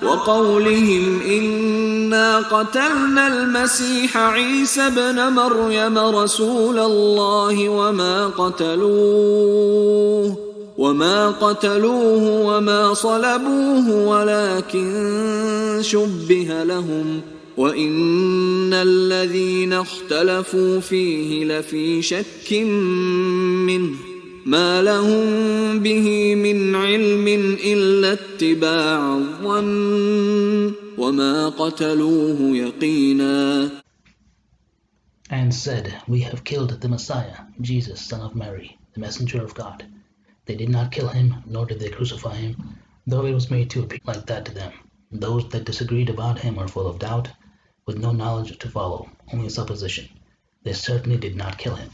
وقولهم إنا قتلنا المسيح عيسى ابن مريم رسول الله وما قتلوه وما صلبوه ولكن شبه لهم وإن الذين اختلفوا فيه لفي شك منه ما لهم به من علم إلا اتباع الظن وما قتلوه يقينا. And said, we have killed the Messiah, Jesus, son of Mary, the messenger of God. They did not kill him, nor did they crucify him, though it was made to appear like that to them. Those that disagreed about him are full of doubt, with no knowledge to follow, only supposition. They certainly did not kill him.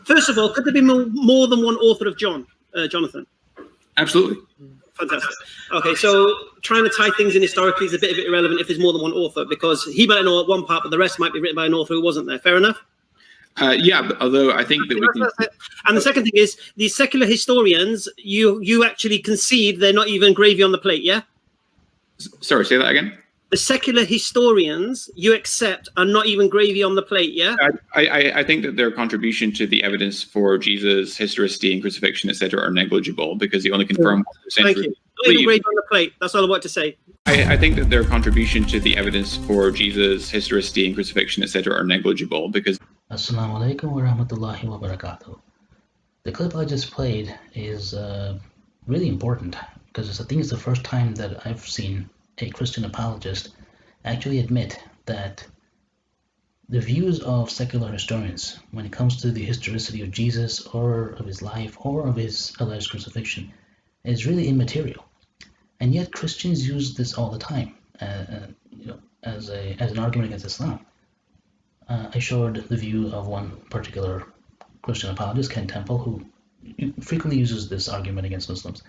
First of all, could there be more than one author of John, Jonathan? Absolutely. Fantastic. Okay, so trying to tie things in historically is a bit irrelevant if there's more than one author, because he might know one part, but the rest might be written by an author who wasn't there. Fair enough? Yeah, although I think that we can... And the second thing is, these secular historians, you actually concede they're not even gravy on the plate, yeah? Sorry, say that again? The secular historians you accept are not even gravy on the plate, yeah? I think that their contribution to the evidence for Jesus, historicity, and crucifixion, etc., are negligible because they only confirm. Thank you. Not even gravy on the plate. That's all I want to say. I think that their contribution to the evidence for Jesus, historicity, and crucifixion, etc., are negligible because. Assalamu alaikum wa rahmatullahi wa barakatuh. The clip I just played is really important because I think it's the first time that I've seen a Christian apologist actually admit that the views of secular historians when it comes to the historicity of Jesus or of his life or of his alleged crucifixion is really immaterial. And yet Christians use this all the time as an argument against Islam. I showed the view of one particular Christian apologist, Ken Temple, who frequently uses this argument against Muslims.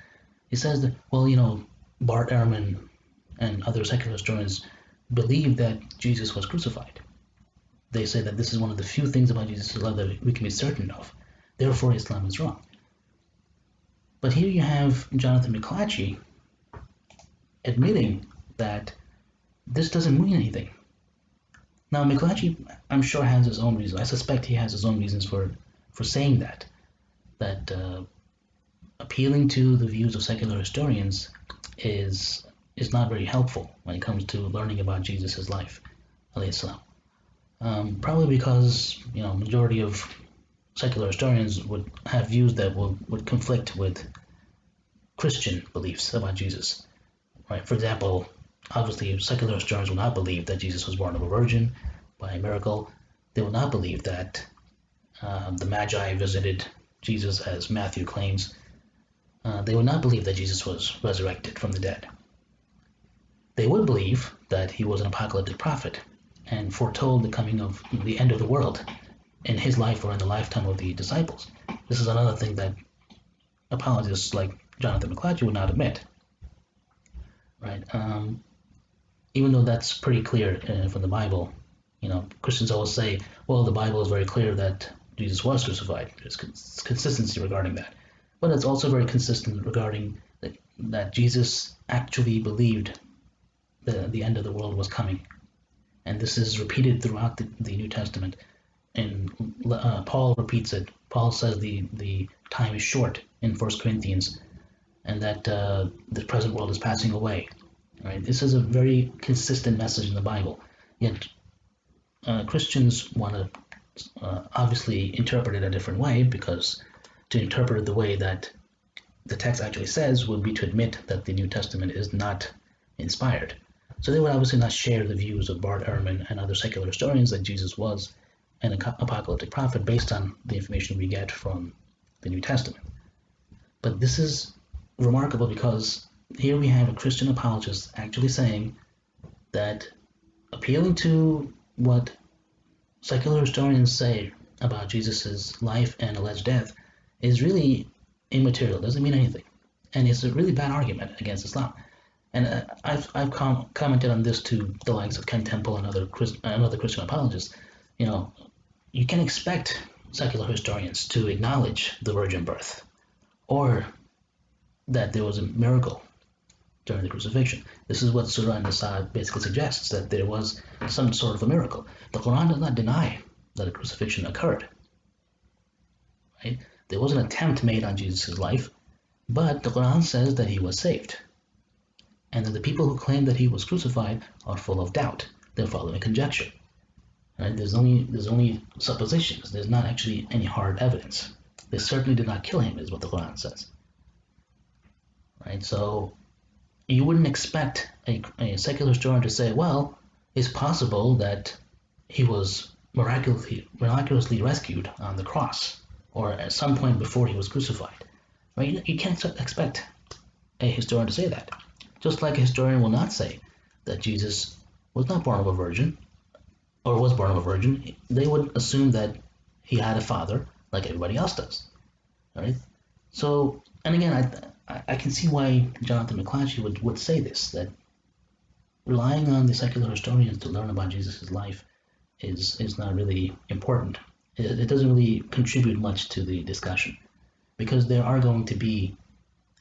He says that, well, Bart Ehrman and other secular historians believe that Jesus was crucified. They say that this is one of the few things about Jesus' life that we can be certain of. Therefore, Islam is wrong. But here you have Jonathan McLatchie admitting that this doesn't mean anything. Now, McLatchie, I'm sure, has his own reasons. I suspect he has his own reasons for saying that appealing to the views of secular historians is not very helpful when it comes to learning about Jesus' life, alayhi salam. Probably because majority of secular historians would have views that would conflict with Christian beliefs about Jesus. Right? For example, obviously secular historians will not believe that Jesus was born of a virgin by a miracle. They will not believe that the Magi visited Jesus as Matthew claims. They would not believe that Jesus was resurrected from the dead. They would believe that he was an apocalyptic prophet and foretold the coming of the end of the world in his life or in the lifetime of the disciples. This is another thing that apologists like Jonathan McLatchie would not admit. Right? Even though that's pretty clear from the Bible, Christians always say, well, the Bible is very clear that Jesus was crucified. There's consistency regarding that. But it's also very consistent regarding that Jesus actually believed the end of the world was coming. And this is repeated throughout the New Testament. And Paul repeats it. Paul says the time is short in 1 Corinthians, and that the present world is passing away. Right? This is a very consistent message in the Bible. Yet Christians want to obviously interpret it a different way, because to interpret it the way that the text actually says would be to admit that the New Testament is not inspired. So they would obviously not share the views of Bart Ehrman and other secular historians that Jesus was an apocalyptic prophet based on the information we get from the New Testament. But this is remarkable because here we have a Christian apologist actually saying that appealing to what secular historians say about Jesus' life and alleged death is really immaterial, doesn't mean anything. And it's a really bad argument against Islam. And I've commented on this to the likes of Ken Temple and other Christian apologists. You can expect secular historians to acknowledge the virgin birth, or that there was a miracle during the crucifixion. This is what Surah An-Nisa basically suggests, that there was some sort of a miracle. The Quran does not deny that a crucifixion occurred. Right? There was an attempt made on Jesus' life, but the Quran says that he was saved. And that the people who claim that he was crucified are full of doubt. They're following conjecture. Right? There's only suppositions. There's not actually any hard evidence. They certainly did not kill him, is what the Quran says. Right? So you wouldn't expect a secular historian to say, well, it's possible that he was miraculously rescued on the cross, or at some point before he was crucified. Right? You can't expect a historian to say that. Just like a historian will not say that Jesus was not born of a virgin, or was born of a virgin. They would assume that he had a father, like everybody else does. Right? So, and again, I can see why Jonathan McLatchie would say this, that relying on the secular historians to learn about Jesus' life is not really important. It doesn't really contribute much to the discussion, because there are going to be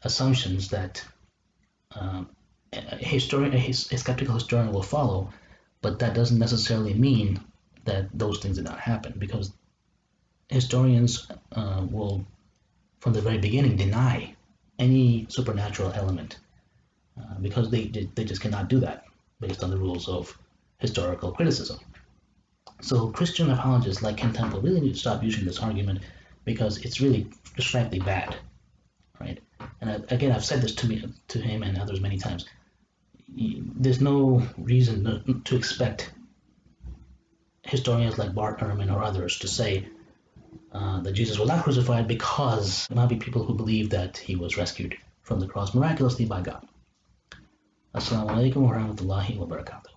assumptions that a skeptical historian will follow, but that doesn't necessarily mean that those things did not happen, because historians will, from the very beginning, deny any supernatural element, because they just cannot do that based on the rules of historical criticism. So Christian apologists like Ken Temple really need to stop using this argument, because it's really just frankly bad, right? And again, I've said this to him and others many times. There's no reason to expect historians like Bart Ehrman or others to say that Jesus was not crucified, because there might be people who believe that he was rescued from the cross miraculously by God. Assalamu alaikum wa rahmatullahi wa barakatuh.